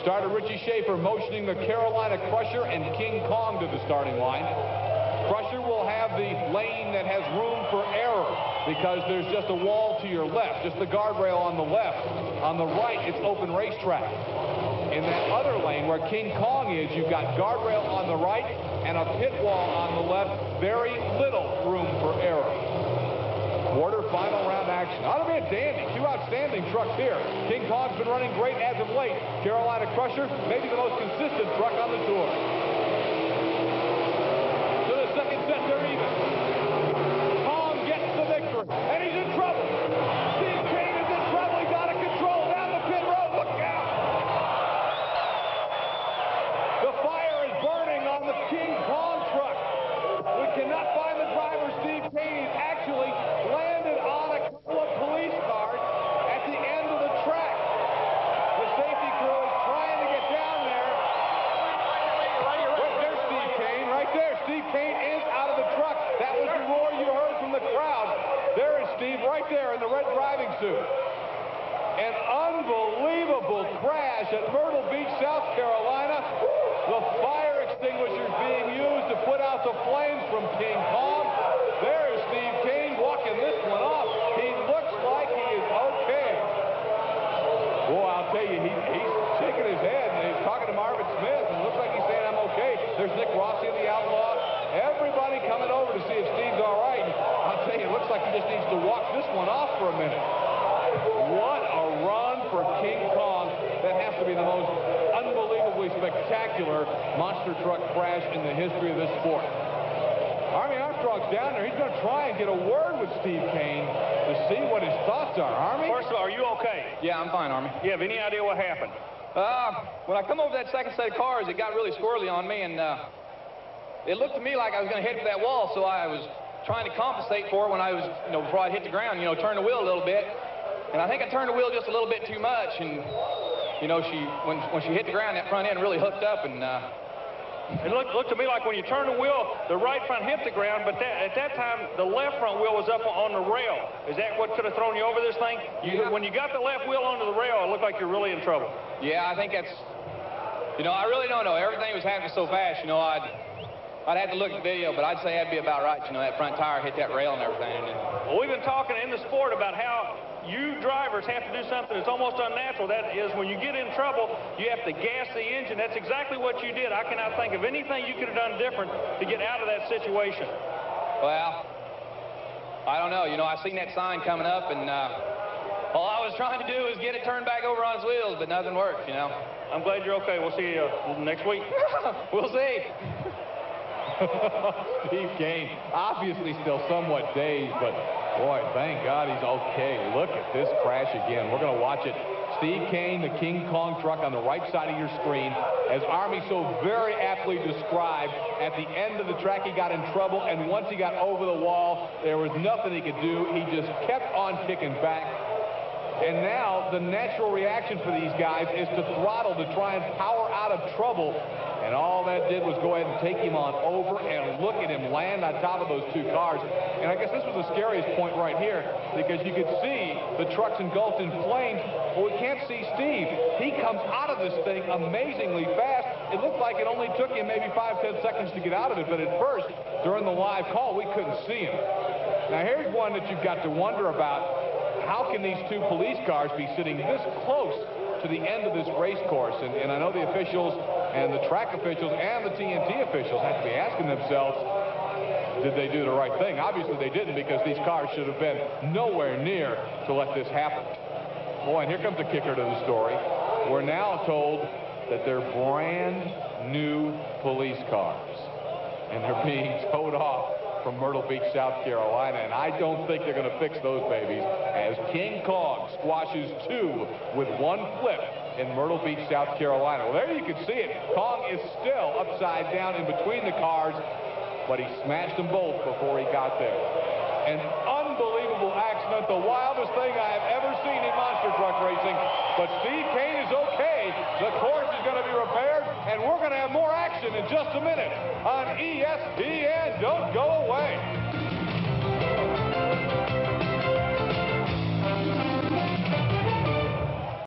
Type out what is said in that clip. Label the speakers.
Speaker 1: Starter Richie Schaefer motioning the Carolina Crusher and King Kong to the starting line. Crusher will have the lane that has room for error because there's just a wall to your left, just the guardrail on the left. On the right, it's open racetrack. In that other lane where King Kong is, you've got guardrail on the right and a pit wall on the left. Very little room for error. Quarter final round action. Ought to be a dandy. Two outstanding trucks here. King Kong's been running great as of late. Carolina Crusher, maybe the most consistent truck on the tour. To the second set, they're even. Kong gets the victory, and he's in trouble. Steve Kane is in trouble. He's out of control down the pit road. Look out! The fire is burning on the King Kong truck. We cannot find the driver, Steve Kane. He's actually landed on a couple of police cars at the end of the track. The safety crew is trying to get down there. There's Steve Kane right there. Steve Kane is out of the truck. That was the roar you heard from the crowd. There is Steve right there in the red driving suit. An unbelievable crash at Myrtle Beach, South Carolina. The fire extinguishers being used to put out the flames from King Kong. There's Steve Kane walking this one off. He looks like he is okay. Boy, I'll tell you, he's shaking his head and he's talking to Marvin Smith and it looks like he's saying, I'm okay. There's Nick Rossi, the outlaw. Everybody coming over to see if Steve's all right. And I'll tell you, it looks like he just needs to walk this one off for a minute. What a run for King Kong. That has to be the most unbelievably spectacular monster truck crash in the history of this sport. Army Armstrong's down there. He's going to try and get a word with Steve Kane to see what his thoughts are. Army?
Speaker 2: First of all, are you okay?
Speaker 3: Yeah, I'm fine, Army.
Speaker 2: You have any idea what happened?
Speaker 3: When I come over that second set of cars, it got really squirrely on me, and it looked to me like I was going to hit that wall, so I was trying to compensate for it when I was, before I hit the ground, turn the wheel a little bit. And I think I turned the wheel just a little bit too much, and, when she hit the ground, that front end really hooked up, and
Speaker 2: it looked to me like when you turned the wheel, the right front hit the ground, but at that time, the left front wheel was up on the rail. Is that what could have thrown you over this thing? When you got the left wheel onto the rail, it looked like you're really in trouble.
Speaker 3: Yeah, I think that's, I really don't know. Everything was happening so fast, I'd have to look at the video, but I'd say that'd be about right. That front tire hit that rail and everything.
Speaker 2: Well, we've been talking in the sport about how you drivers have to do something that's almost unnatural. That is, when you get in trouble, you have to gas the engine. That's exactly what you did. I cannot think of anything you could have done different to get out of that situation.
Speaker 3: Well, I don't know. I seen that sign coming up, and all I was trying to do was get it turned back over on its wheels, but nothing worked,
Speaker 2: I'm glad you're okay. We'll see you next week.
Speaker 3: We'll see.
Speaker 1: Steve Kane, obviously still somewhat dazed, but boy, thank God he's okay. Look at this crash again. We're going to watch it. Steve Kane, the King Kong truck on the right side of your screen. As Army so very aptly described, at the end of the track he got in trouble, and once he got over the wall, there was nothing he could do. He just kept on kicking back. And now the natural reaction for these guys is to throttle to try and power out of trouble. And all that did was go ahead and take him on over, and look at him land on top of those two cars. And I guess this was the scariest point right here, because you could see the trucks engulfed in flames, but we can't see Steve. He comes out of this thing amazingly fast. It looked like it only took him maybe 5-10 seconds to get out of it, but at first, during the live call, we couldn't see him. Now here's one that you've got to wonder about. How can these two police cars be sitting this close to the end of this race course? And I know the officials and the track officials and the TNT officials have to be asking themselves, did they do the right thing? Obviously they didn't, because these cars should have been nowhere near to let this happen. Boy, and here comes the kicker to the story. We're now told that they're brand new police cars, and they're being towed off from Myrtle Beach, South Carolina, and I don't think they're going to fix those babies, as King Kong squashes two with one flip in Myrtle Beach, South Carolina. Well, there you can see it. Kong is still upside down in between the cars, but he smashed them both before he got there. An unbelievable accident, the wildest thing I have ever seen in monster truck racing, but Steve Kane is okay. The course is going to be repaired, and we're going to have more action in just a minute on ESPN. Don't go away.